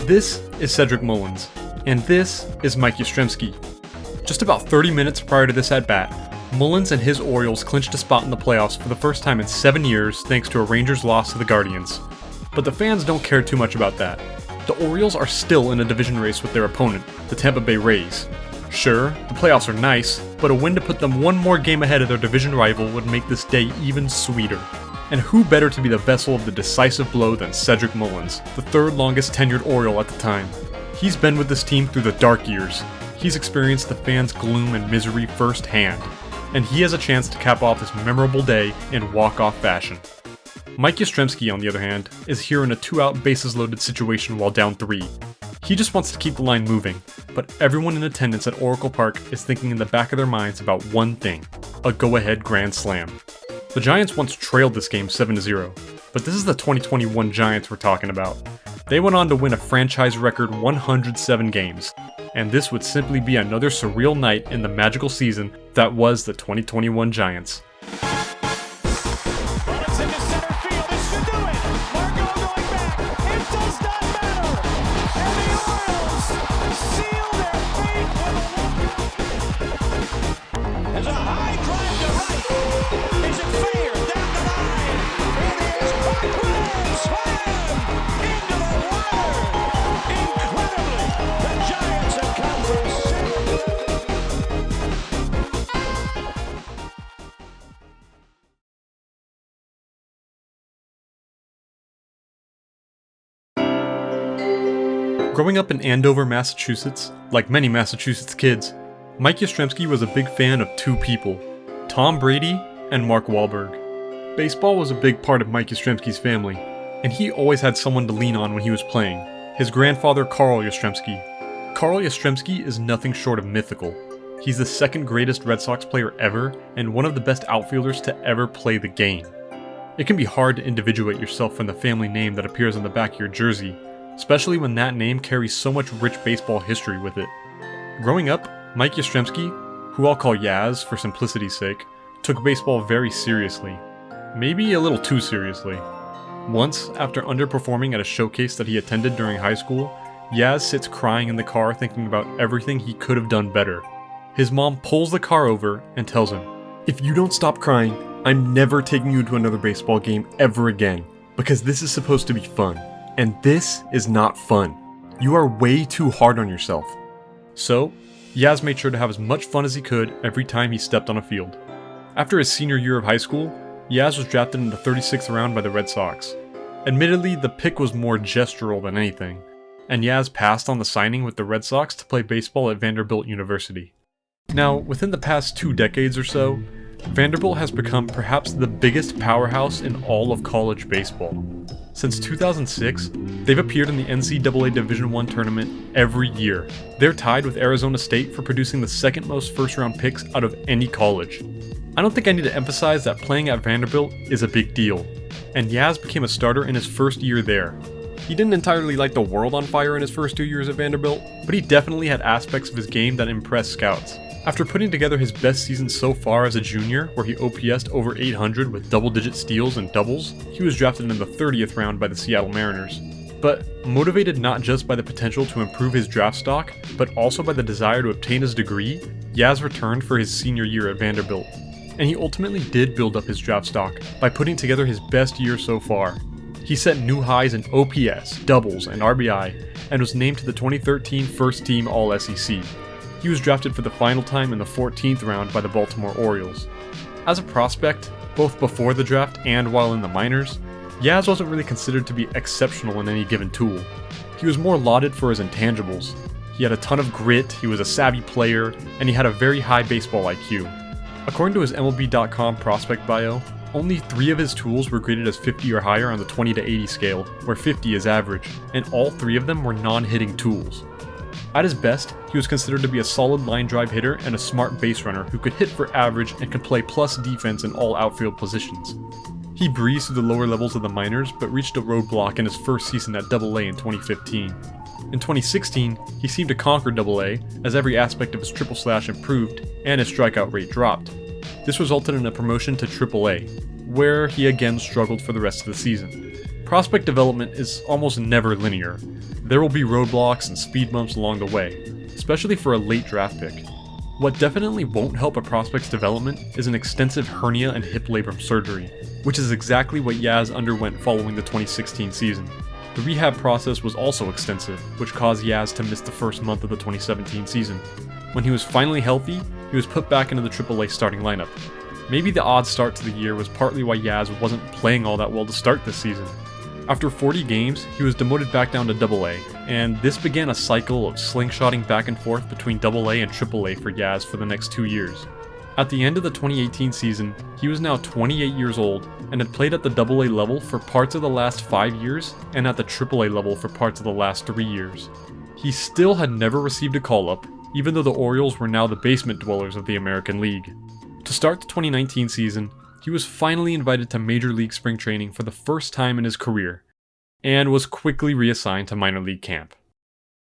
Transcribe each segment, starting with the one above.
This is Cedric Mullins, and this is Mike Yastrzemski. Just about 30 minutes prior to this at-bat, Mullins and his Orioles clinched a spot in the playoffs for the first time in 7 years thanks to a Rangers loss to the Guardians. But the fans don't care too much about that. The Orioles are still in a division race with their opponent, the Tampa Bay Rays. Sure, the playoffs are nice, but a win to put them one more game ahead of their division rival would make this day even sweeter. And who better to be the vessel of the decisive blow than Cedric Mullins, the third longest tenured Oriole at the time. He's been with this team through the dark years. He's experienced the fans' gloom and misery firsthand, and he has a chance to cap off this memorable day in walk-off fashion. Mike Yastrzemski, on the other hand, is here in a 2-out bases-loaded situation while down 3. He just wants to keep the line moving, but everyone in attendance at Oracle Park is thinking in the back of their minds about one thing: a go-ahead grand slam. The Giants once trailed this game 7-0, but this is the 2021 Giants we're talking about. They went on to win a franchise record 107 games, and this would simply be another surreal night in the magical season that was the 2021 Giants. Growing up in Andover, Massachusetts, like many Massachusetts kids, Mike Yastrzemski was a big fan of two people: Tom Brady and Mark Wahlberg. Baseball was a big part of Mike Yastrzemski's family, and he always had someone to lean on when he was playing: his grandfather Carl Yastrzemski. Carl Yastrzemski is nothing short of mythical. He's the second greatest Red Sox player ever, and one of the best outfielders to ever play the game. It can be hard to individuate yourself from the family name that appears on the back of your jersey, especially when that name carries so much rich baseball history with it. Growing up, Mike Yastrzemski, who I'll call Yaz for simplicity's sake, took baseball very seriously. Maybe a little too seriously. Once, after underperforming at a showcase that he attended during high school, Yaz sits crying in the car thinking about everything he could have done better. His mom pulls the car over and tells him, "If you don't stop crying, I'm never taking you to another baseball game ever again, because this is supposed to be fun. And this is not fun. You are way too hard on yourself." So, Yaz made sure to have as much fun as he could every time he stepped on a field. After his senior year of high school, Yaz was drafted in the 36th round by the Red Sox. Admittedly, the pick was more gestural than anything, and Yaz passed on the signing with the Red Sox to play baseball at Vanderbilt University. Now, within the past 2 decades or so, Vanderbilt has become perhaps the biggest powerhouse in all of college baseball. Since 2006, they've appeared in the NCAA Division I tournament every year. They're tied with Arizona State for producing the second most first-round picks out of any college. I don't think I need to emphasize that playing at Vanderbilt is a big deal, and Yaz became a starter in his first year there. He didn't entirely light the world on fire in his first 2 years at Vanderbilt, but he definitely had aspects of his game that impressed scouts. After putting together his best season so far as a junior, where he OPS'd over 800 with double-digit steals and doubles, he was drafted in the 30th round by the Seattle Mariners. But motivated not just by the potential to improve his draft stock, but also by the desire to obtain his degree, Yaz returned for his senior year at Vanderbilt. And he ultimately did build up his draft stock by putting together his best year so far. He set new highs in OPS, doubles, and RBI, and was named to the 2013 First Team All-SEC. He was drafted for the final time in the 14th round by the Baltimore Orioles. As a prospect, both before the draft and while in the minors, Yaz wasn't really considered to be exceptional in any given tool. He was more lauded for his intangibles. He had a ton of grit, he was a savvy player, and he had a very high baseball IQ. According to his MLB.com prospect bio, only 3 of his tools were graded as 50 or higher on the 20 to 80 scale, where 50 is average, and all 3 of them were non-hitting tools. At his best, he was considered to be a solid line drive hitter and a smart base runner who could hit for average and could play plus defense in all outfield positions. He breezed through the lower levels of the minors, but reached a roadblock in his first season at AA in 2015. In 2016, he seemed to conquer AA as every aspect of his triple slash improved and his strikeout rate dropped. This resulted in a promotion to AAA, where he again struggled for the rest of the season. Prospect development is almost never linear. There will be roadblocks and speed bumps along the way, especially for a late draft pick. What definitely won't help a prospect's development is an extensive hernia and hip labrum surgery, which is exactly what Yaz underwent following the 2016 season. The rehab process was also extensive, which caused Yaz to miss the first month of the 2017 season. When he was finally healthy, he was put back into the AAA starting lineup. Maybe the odd start to the year was partly why Yaz wasn't playing all that well to start this season. After 40 games, he was demoted back down to AA, and this began a cycle of slingshotting back and forth between AA and AAA for Yaz for the next 2 years. At the end of the 2018 season, he was now 28 years old and had played at the AA level for parts of the last 5 years and at the AAA level for parts of the last 3 years. He still had never received a call-up, even though the Orioles were now the basement dwellers of the American League. To start the 2019 season, he was finally invited to Major League Spring Training for the first time in his career, and was quickly reassigned to minor league camp.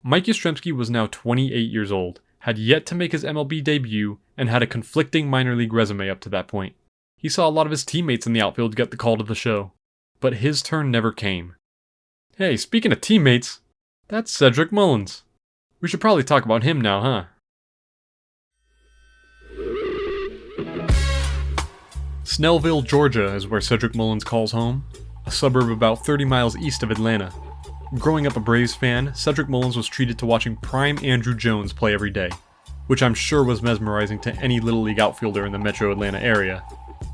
Mike Yastrzemski was now 28 years old, had yet to make his MLB debut, and had a conflicting minor league resume up to that point. He saw a lot of his teammates in the outfield get the call to the show, but his turn never came. Hey, speaking of teammates, that's Cedric Mullins. We should probably talk about him now, huh? Snellville, Georgia is where Cedric Mullins calls home, a suburb about 30 miles east of Atlanta. Growing up a Braves fan, Cedric Mullins was treated to watching prime Andrew Jones play every day, which I'm sure was mesmerizing to any Little League outfielder in the metro Atlanta area.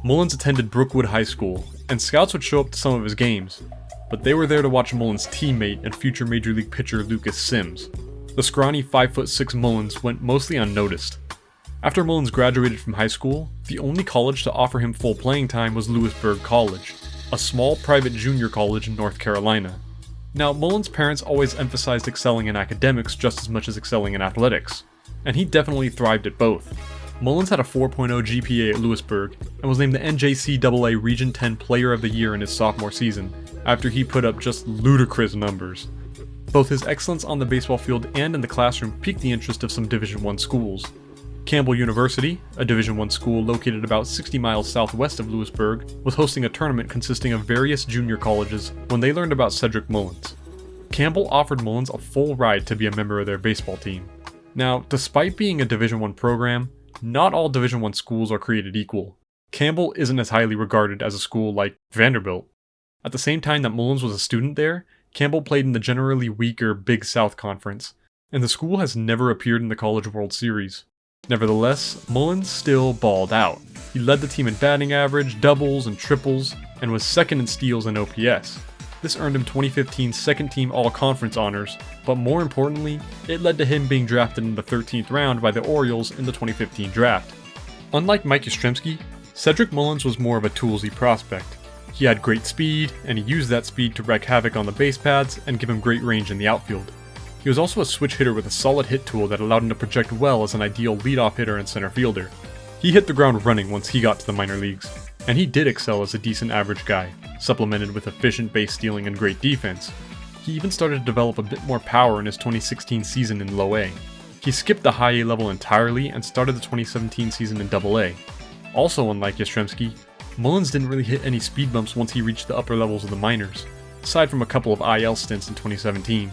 Mullins attended Brookwood High School, and scouts would show up to some of his games, but they were there to watch Mullins' teammate and future Major League pitcher Lucas Sims. The scrawny 5'6" Mullins went mostly unnoticed. After Mullins graduated from high school, the only college to offer him full playing time was Lewisburg College, a small private junior college in North Carolina. Now, Mullins' parents always emphasized excelling in academics just as much as excelling in athletics, and he definitely thrived at both. Mullins had a 4.0 GPA at Lewisburg and was named the NJCAA Region 10 Player of the Year in his sophomore season, after he put up just ludicrous numbers. Both his excellence on the baseball field and in the classroom piqued the interest of some Division I schools. Campbell University, a Division I school located about 60 miles southwest of Lewisburg, was hosting a tournament consisting of various junior colleges when they learned about Cedric Mullins. Campbell offered Mullins a full ride to be a member of their baseball team. Now, despite being a Division I program, not all Division I schools are created equal. Campbell isn't as highly regarded as a school like Vanderbilt. At the same time that Mullins was a student there, Campbell played in the generally weaker Big South Conference, and the school has never appeared in the College World Series. Nevertheless, Mullins still balled out. He led the team in batting average, doubles, and triples, and was second in steals and OPS. This earned him 2015 second-team All-Conference honors, but more importantly, it led to him being drafted in the 13th round by the Orioles in the 2015 draft. Unlike Mike Yastrzemski, Cedric Mullins was more of a toolsy prospect. He had great speed, and he used that speed to wreak havoc on the base paths and give him great range in the outfield. He was also a switch hitter with a solid hit tool that allowed him to project well as an ideal leadoff hitter and center fielder. He hit the ground running once he got to the minor leagues, and he did excel as a decent average guy, supplemented with efficient base stealing and great defense. He even started to develop a bit more power in his 2016 season in Low A. He skipped the High A level entirely and started the 2017 season in Double A. Also unlike Yastrzemski, Mullins didn't really hit any speed bumps once he reached the upper levels of the minors, aside from a couple of IL stints in 2017.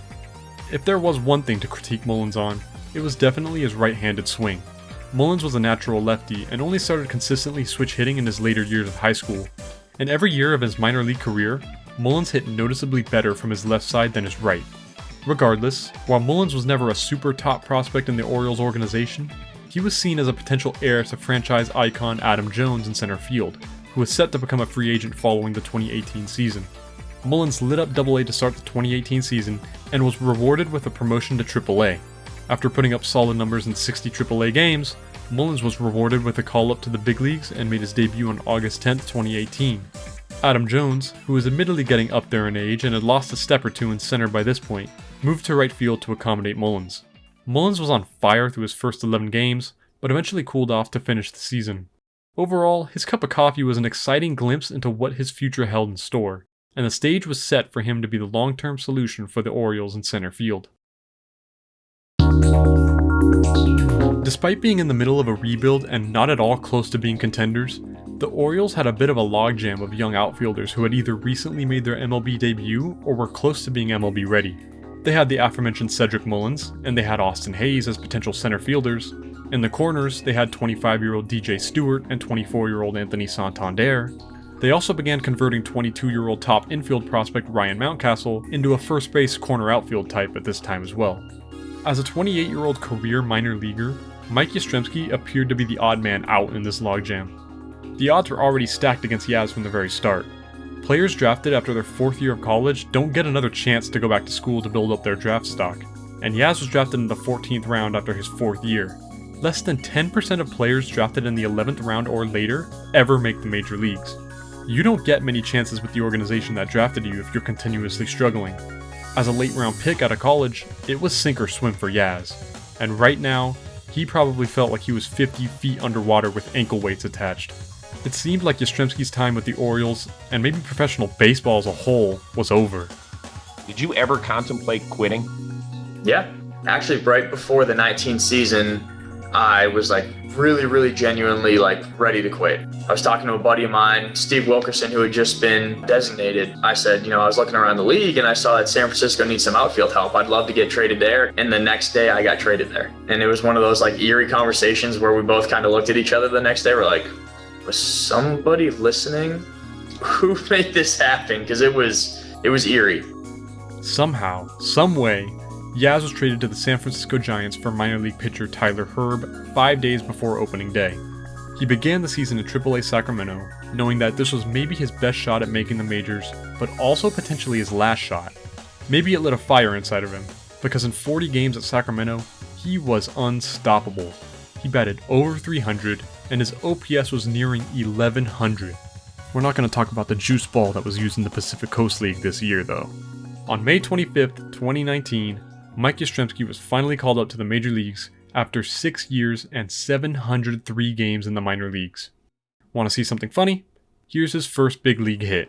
If there was one thing to critique Mullins on, it was definitely his right-handed swing. Mullins was a natural lefty and only started consistently switch hitting in his later years of high school, and every year of his minor league career, Mullins hit noticeably better from his left side than his right. Regardless, while Mullins was never a super top prospect in the Orioles organization, he was seen as a potential heir to franchise icon Adam Jones in center field, who was set to become a free agent following the 2018 season. Mullins lit up Double A to start the 2018 season and was rewarded with a promotion to Triple A. After putting up solid numbers in 60 Triple A games, Mullins was rewarded with a call-up to the big leagues and made his debut on August 10, 2018. Adam Jones, who was admittedly getting up there in age and had lost a step or two in center by this point, moved to right field to accommodate Mullins. Mullins was on fire through his first 11 games, but eventually cooled off to finish the season. Overall, his cup of coffee was an exciting glimpse into what his future held in store, and the stage was set for him to be the long-term solution for the Orioles in center field. Despite being in the middle of a rebuild and not at all close to being contenders, The Orioles had a bit of a logjam of young outfielders who had either recently made their MLB debut or were close to being MLB ready. They had the aforementioned Cedric Mullins, and they had Austin Hayes as potential center fielders. In the corners, they had 25-year-old DJ Stewart and 24-year-old Anthony Santander. They also began converting 22-year-old top infield prospect Ryan Mountcastle into a first base corner outfield type at this time as well. As a 28-year-old career minor leaguer, Mike Yastrzemski appeared to be the odd man out in this logjam. The odds were already stacked against Yaz from the very start. Players drafted after their 4th year of college don't get another chance to go back to school to build up their draft stock, and Yaz was drafted in the 14th round after his 4th year. Less than 10% of players drafted in the 11th round or later ever make the major leagues. You don't get many chances with the organization that drafted you if you're continuously struggling. As a late round pick out of college, it was sink or swim for Yaz, and right now, he probably felt like he was 50 feet underwater with ankle weights attached. It seemed like Yastrzemski's time with the Orioles, and maybe professional baseball as a whole, was over. Did you ever contemplate quitting? Yeah, actually right before the 19th season, I was really genuinely ready to quit. I was talking to a buddy of mine, Steve Wilkerson, who had just been designated. I said, I was looking around the league and I saw that San Francisco needs some outfield help. I'd love to get traded there. And the next day I got traded there. And it was one of those eerie conversations where we both kind of looked at each other the next day. We're like, was somebody listening? Who made this happen? Because it was eerie. Somehow, some way, Yaz was traded to the San Francisco Giants for minor league pitcher Tyler Herb 5 days before opening day. He began the season in AAA Sacramento, knowing that this was maybe his best shot at making the majors, but also potentially his last shot. Maybe it lit a fire inside of him, because in 40 games at Sacramento, he was unstoppable. He batted over 300, and his OPS was nearing 1100. We're not going to talk about the juice ball that was used in the Pacific Coast League this year, though. On May 25th, 2019, Mike Yastrzemski was finally called up to the major leagues after 6 years and 703 games in the minor leagues. Want to see something funny? Here's his first big league hit.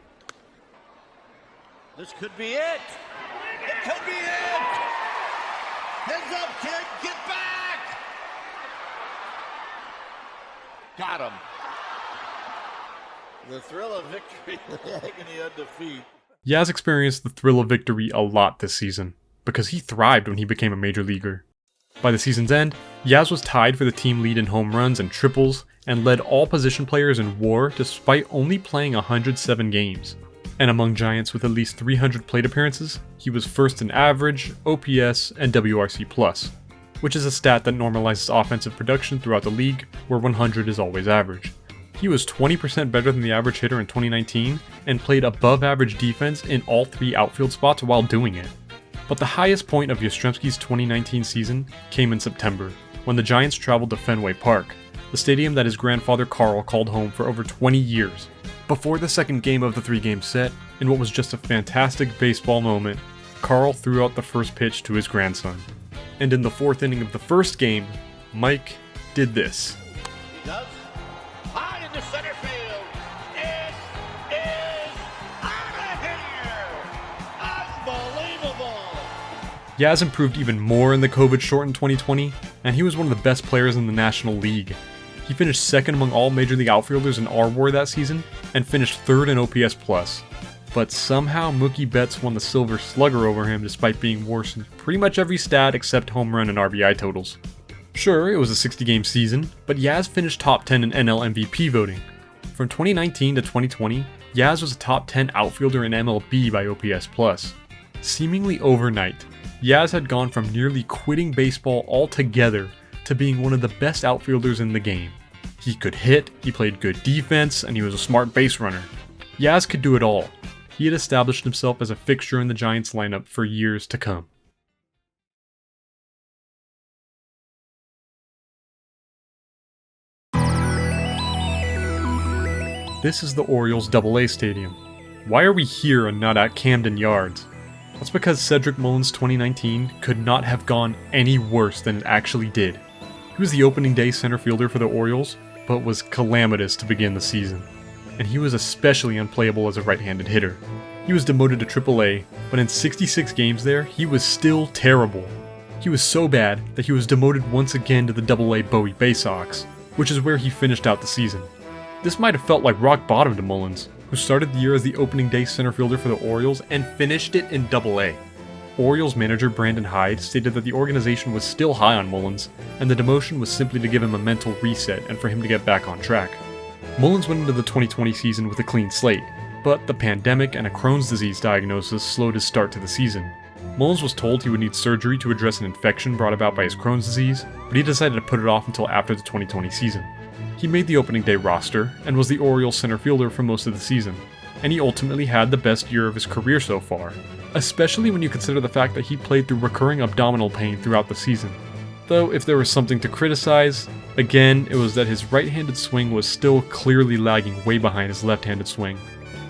This could be it! It could be it! Heads up, kid! Get back! Got him. The thrill of victory, the agony of defeat. Yaz experienced the thrill of victory a lot this season, because he thrived when he became a major leaguer. By the season's end, Yaz was tied for the team lead in home runs and triples, and led all position players in WAR despite only playing 107 games. And among Giants with at least 300 plate appearances, he was first in average, OPS, and WRC+, which is a stat that normalizes offensive production throughout the league, where 100 is always average. He was 20% better than the average hitter in 2019, and played above average defense in all 3 outfield spots while doing it. But the highest point of Yastrzemski's 2019 season came in September, when the Giants traveled to Fenway Park, the stadium that his grandfather Carl called home for over 20 years. Before the second game of the 3-game set, in what was just a fantastic baseball moment, Carl threw out the first pitch to his grandson. And in the 4th inning of the first game, Mike did this. He does. High into center field. It is out of here. Unbelievable. Yaz improved even more in the COVID-shortened 2020, and he was one of the best players in the National League. He finished second among all Major League outfielders in R-WAR that season, and finished third in OPS+. But somehow Mookie Betts won the Silver Slugger over him despite being worse in pretty much every stat except home run and RBI totals. Sure, it was a 60-game season, but Yaz finished top 10 in NL MVP voting. From 2019 to 2020, Yaz was a top 10 outfielder in MLB by OPS+. Seemingly overnight, Yaz had gone from nearly quitting baseball altogether to being one of the best outfielders in the game. He could hit, he played good defense, and he was a smart base runner. Yaz could do it all. He had established himself as a fixture in the Giants lineup for years to come. This is the Orioles AA Stadium. Why are we here and not at Camden Yards? That's because Cedric Mullins 2019 could not have gone any worse than it actually did. He was the opening day center fielder for the Orioles, but was calamitous to begin the season. And he was especially unplayable as a right-handed hitter. He was demoted to AAA, but in 66 games there, he was still terrible. He was so bad that he was demoted once again to the AA Bowie Bay Sox, which is where he finished out the season. This might have felt like rock bottom to Mullins, who started the year as the opening day center fielder for the Orioles and finished it in Double-A. Orioles manager Branden Kline stated that the organization was still high on Mullins, and the demotion was simply to give him a mental reset and for him to get back on track. Mullins went into the 2020 season with a clean slate, but the pandemic and a Crohn's disease diagnosis slowed his start to the season. Mullins was told he would need surgery to address an infection brought about by his Crohn's disease, but he decided to put it off until after the 2020 season. He made the opening day roster and was the Orioles center fielder for most of the season, and he ultimately had the best year of his career so far, especially when you consider the fact that he played through recurring abdominal pain throughout the season. Though if there was something to criticize, again, it was that his right-handed swing was still clearly lagging way behind his left-handed swing.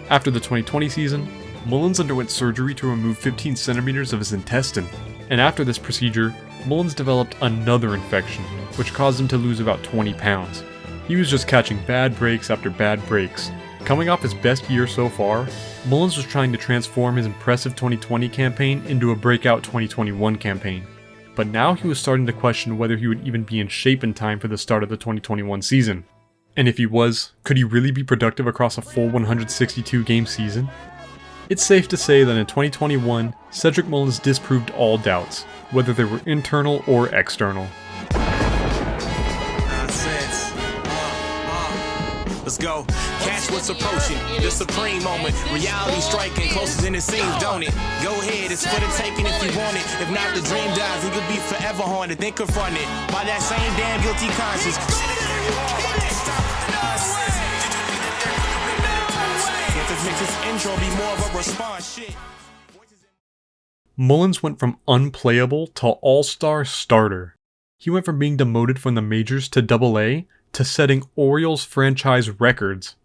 After the 2020 season, Mullins underwent surgery to remove 15 centimeters of his intestine, and after this procedure, Mullins developed another infection, which caused him to lose about 20 pounds. He was just catching bad breaks after bad breaks. Coming off his best year so far, Mullins was trying to transform his impressive 2020 campaign into a breakout 2021 campaign. But now he was starting to question whether he would even be in shape in time for the start of the 2021 season. And if he was, could he really be productive across a full 162 game season? It's safe to say that in 2021, Cedric Mullins disproved all doubts, whether they were internal or external. Let's go. Catch what's approaching. The supreme moment. Reality striking closer than it seems, don't it? Go ahead, it's for the taking if you want it. If not, the dream dies and you'll be forever haunted. Then confront it by that same damn guilty conscience. Makes this intro be more of a response. Shit. Mullins went from unplayable to all-star starter. He went from being demoted from the majors to Double-A to setting Orioles franchise records.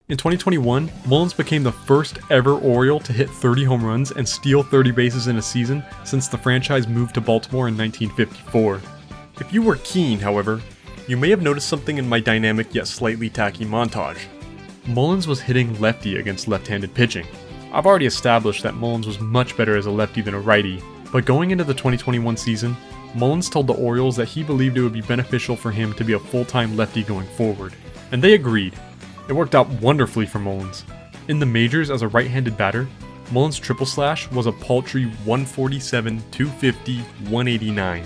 In 2021, Mullins became the first ever Oriole to hit 30 home runs and steal 30 bases in a season since the franchise moved to Baltimore in 1954. If you were keen, however, you may have noticed something in my dynamic yet slightly tacky montage. Mullins was hitting lefty against left-handed pitching. I've already established that Mullins was much better as a lefty than a righty, but going into the 2021 season, Mullins told the Orioles that he believed it would be beneficial for him to be a full-time lefty going forward, and they agreed. It worked out wonderfully for Mullins. In the majors as a right-handed batter, Mullins' triple slash was a paltry 147, 250, 189.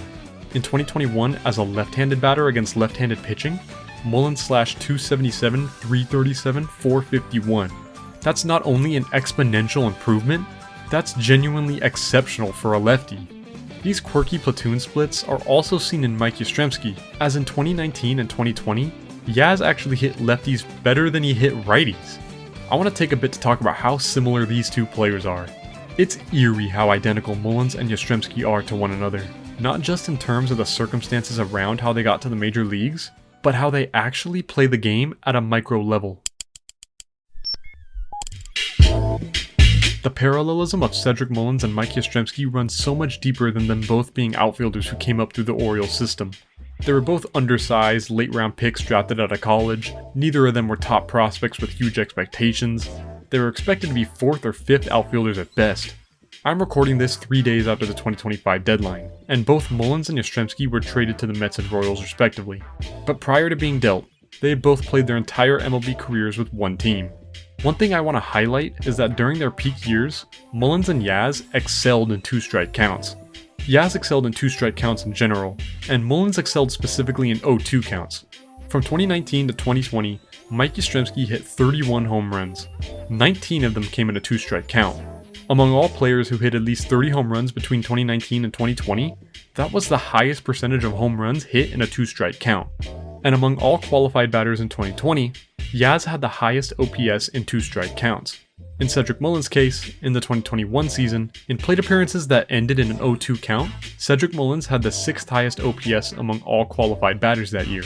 In 2021 as a left-handed batter against left-handed pitching, Mullins slashed 277, 337, 451. That's not only an exponential improvement, that's genuinely exceptional for a lefty. These quirky platoon splits are also seen in Mike Yastrzemski, as in 2019 and 2020, Yaz actually hit lefties better than he hit righties. I want to take a bit to talk about how similar these two players are. It's eerie how identical Mullins and Yastrzemski are to one another, not just in terms of the circumstances around how they got to the major leagues, but how they actually play the game at a micro level. The parallelism of Cedric Mullins and Mike Yastrzemski runs so much deeper than them both being outfielders who came up through the Orioles system. They were both undersized, late-round picks drafted out of college. Neither of them were top prospects with huge expectations. They were expected to be 4th or 5th outfielders at best. I'm recording this 3 days after the 2025 deadline, and both Mullins and Yastrzemski were traded to the Mets and Royals respectively. But prior to being dealt, they had both played their entire MLB careers with one team. One thing I want to highlight is that during their peak years, Mullins and Yaz excelled in two-strike counts. Yaz excelled in two-strike counts in general, and Mullins excelled specifically in 0-2 counts. From 2019 to 2020, Mike Yastrzemski hit 31 home runs. 19 of them came in a two-strike count. Among all players who hit at least 30 home runs between 2019 and 2020, that was the highest percentage of home runs hit in a two-strike count. And among all qualified batters in 2020, Yaz had the highest OPS in two-strike counts. In Cedric Mullins' case, in the 2021 season, in plate appearances that ended in an 0-2 count, Cedric Mullins had the 6th highest OPS among all qualified batters that year.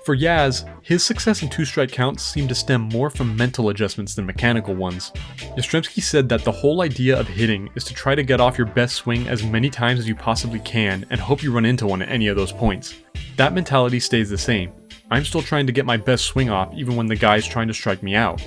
For Yaz, his success in two-strike counts seemed to stem more from mental adjustments than mechanical ones. Yastrzemski said that the whole idea of hitting is to try to get off your best swing as many times as you possibly can and hope you run into one at any of those points. That mentality stays the same. I'm still trying to get my best swing off even when the guy's trying to strike me out.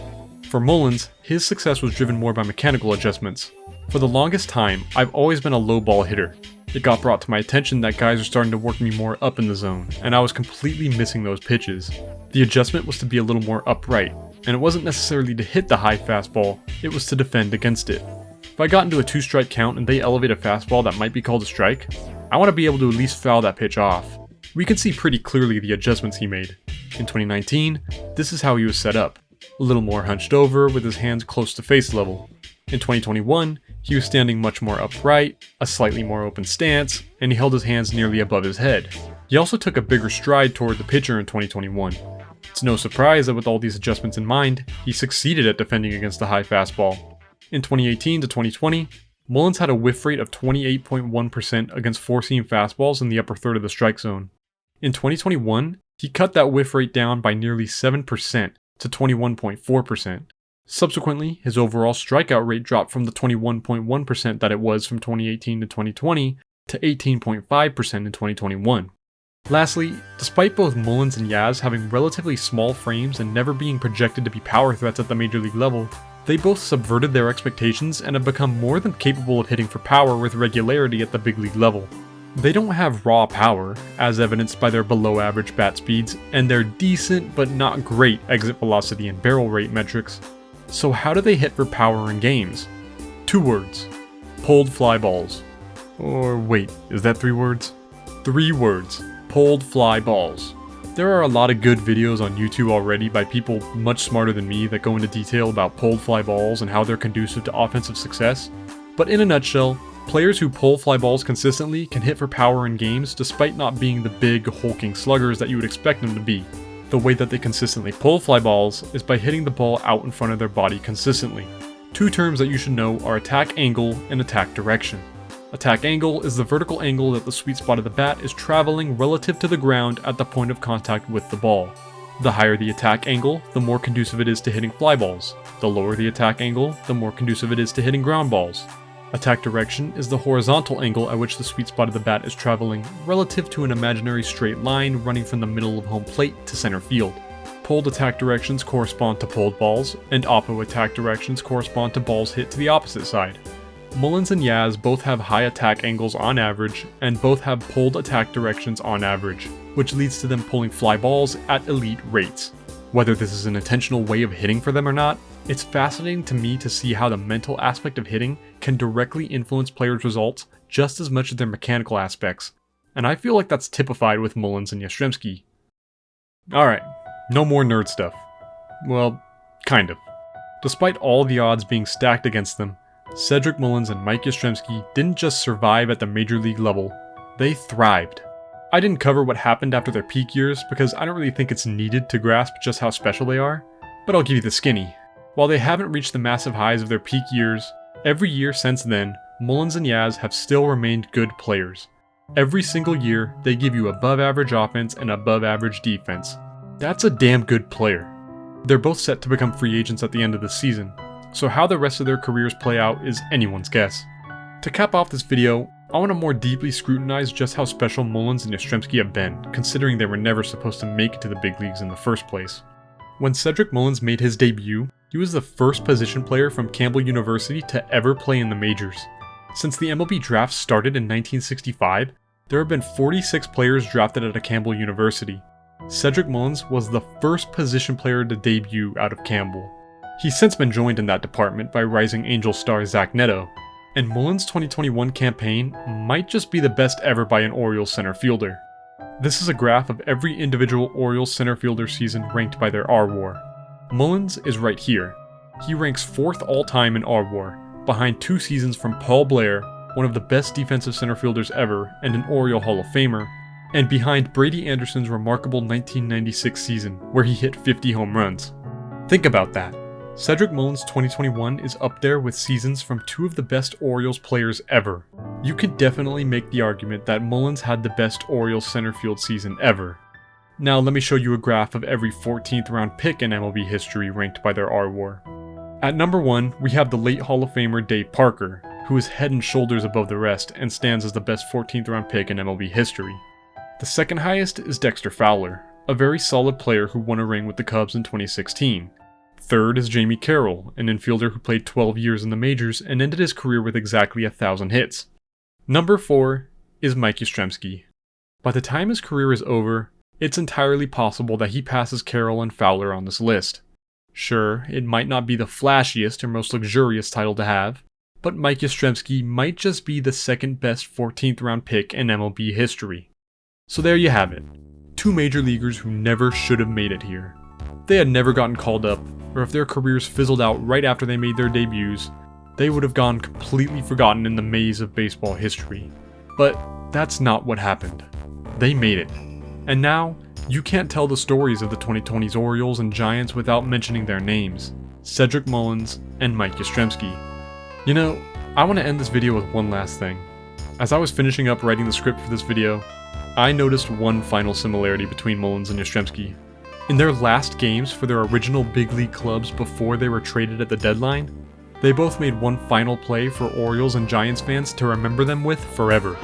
For Mullins, his success was driven more by mechanical adjustments. For the longest time, I've always been a low ball hitter. It got brought to my attention that guys are starting to work me more up in the zone, and I was completely missing those pitches. The adjustment was to be a little more upright, and it wasn't necessarily to hit the high fastball, it was to defend against it. If I got into a 2-strike count and they elevate a fastball that might be called a strike, I want to be able to at least foul that pitch off. We can see pretty clearly the adjustments he made. In 2019, this is how he was set up. A little more hunched over with his hands close to face level. In 2021, he was standing much more upright, a slightly more open stance, and he held his hands nearly above his head. He also took a bigger stride toward the pitcher in 2021. It's no surprise that with all these adjustments in mind, he succeeded at defending against the high fastball. In 2018 to 2020, Mullins had a whiff rate of 28.1% against four-seam fastballs in the upper third of the strike zone. In 2021, he cut that whiff rate down by nearly 7% to 21.4%. Subsequently, his overall strikeout rate dropped from the 21.1% that it was from 2018 to 2020 to 18.5% in 2021. Lastly, despite both Mullins and Yaz having relatively small frames and never being projected to be power threats at the major league level, they both subverted their expectations and have become more than capable of hitting for power with regularity at the big league level. They don't have raw power, as evidenced by their below average bat speeds and their decent but not great exit velocity and barrel rate metrics. So how do they hit for power in games? 2 words. Pulled fly balls. Or wait, is that 3 words? 3 words. Pulled fly balls. There are a lot of good videos on YouTube already by people much smarter than me that go into detail about pulled fly balls and how they're conducive to offensive success. But in a nutshell, players who pull fly balls consistently can hit for power in games despite not being the big, hulking sluggers that you would expect them to be. The way that they consistently pull fly balls is by hitting the ball out in front of their body consistently. 2 terms that you should know are attack angle and attack direction. Attack angle is the vertical angle that the sweet spot of the bat is traveling relative to the ground at the point of contact with the ball. The higher the attack angle, the more conducive it is to hitting fly balls. The lower the attack angle, the more conducive it is to hitting ground balls. Attack direction is the horizontal angle at which the sweet spot of the bat is traveling relative to an imaginary straight line running from the middle of home plate to center field. Pulled attack directions correspond to pulled balls, and oppo attack directions correspond to balls hit to the opposite side. Mullins and Yaz both have high attack angles on average, and both have pulled attack directions on average, which leads to them pulling fly balls at elite rates. Whether this is an intentional way of hitting for them or not, it's fascinating to me to see how the mental aspect of hitting can directly influence players' results just as much as their mechanical aspects, and I feel like that's typified with Mullins and Yastrzemski. Alright, no more nerd stuff. Well, kind of. Despite all the odds being stacked against them, Cedric Mullins and Mike Yastrzemski didn't just survive at the major league level, they thrived. I didn't cover what happened after their peak years because I don't really think it's needed to grasp just how special they are, but I'll give you the skinny. While they haven't reached the massive highs of their peak years, every year since then, Mullins and Yaz have still remained good players. Every single year, they give you above average offense and above average defense. That's a damn good player. They're both set to become free agents at the end of the season, so how the rest of their careers play out is anyone's guess. To cap off this video, I want to more deeply scrutinize just how special Mullins and Yastrzemski have been, considering they were never supposed to make it to the big leagues in the first place. When Cedric Mullins made his debut, he was the first position player from Campbell University to ever play in the majors. Since the MLB draft started in 1965, there have been 46 players drafted out of Campbell University. Cedric Mullins was the first position player to debut out of Campbell. He's since been joined in that department by rising Angel star Zach Neto, and Mullins' 2021 campaign might just be the best ever by an Orioles center fielder. This is a graph of every individual Orioles center fielder season ranked by their RWAR. Mullins is right here. He ranks 4th all-time in RWAR, behind 2 seasons from Paul Blair, one of the best defensive center fielders ever and an Oriole Hall of Famer, and behind Brady Anderson's remarkable 1996 season, where he hit 50 home runs. Think about that. Cedric Mullins' 2021 is up there with seasons from 2 of the best Orioles players ever. You could definitely make the argument that Mullins had the best Orioles center field season ever. Now let me show you a graph of every 14th round pick in MLB history ranked by their RWAR. At number 1, we have the late Hall of Famer Dave Parker, who is head and shoulders above the rest and stands as the best 14th round pick in MLB history. The second highest is Dexter Fowler, a very solid player who won a ring with the Cubs in 2016. Third is Jamie Carroll, an infielder who played 12 years in the majors and ended his career with exactly 1,000 hits. Number 4 is Mike Yastrzemski. By the time his career is over, it's entirely possible that he passes Carroll and Fowler on this list. Sure, it might not be the flashiest or most luxurious title to have, but Mike Yastrzemski might just be the second best 14th round pick in MLB history. So there you have it. Two major leaguers who never should have made it here. If they had never gotten called up, or if their careers fizzled out right after they made their debuts, they would have gone completely forgotten in the maze of baseball history. But that's not what happened. They made it. And now, you can't tell the stories of the 2020's Orioles and Giants without mentioning their names, Cedric Mullins and Mike Yastrzemski. You know, I want to end this video with one last thing. As I was finishing up writing the script for this video, I noticed one final similarity between Mullins and Yastrzemski. In their last games for their original big league clubs before they were traded at the deadline, they both made one final play for Orioles and Giants fans to remember them with forever.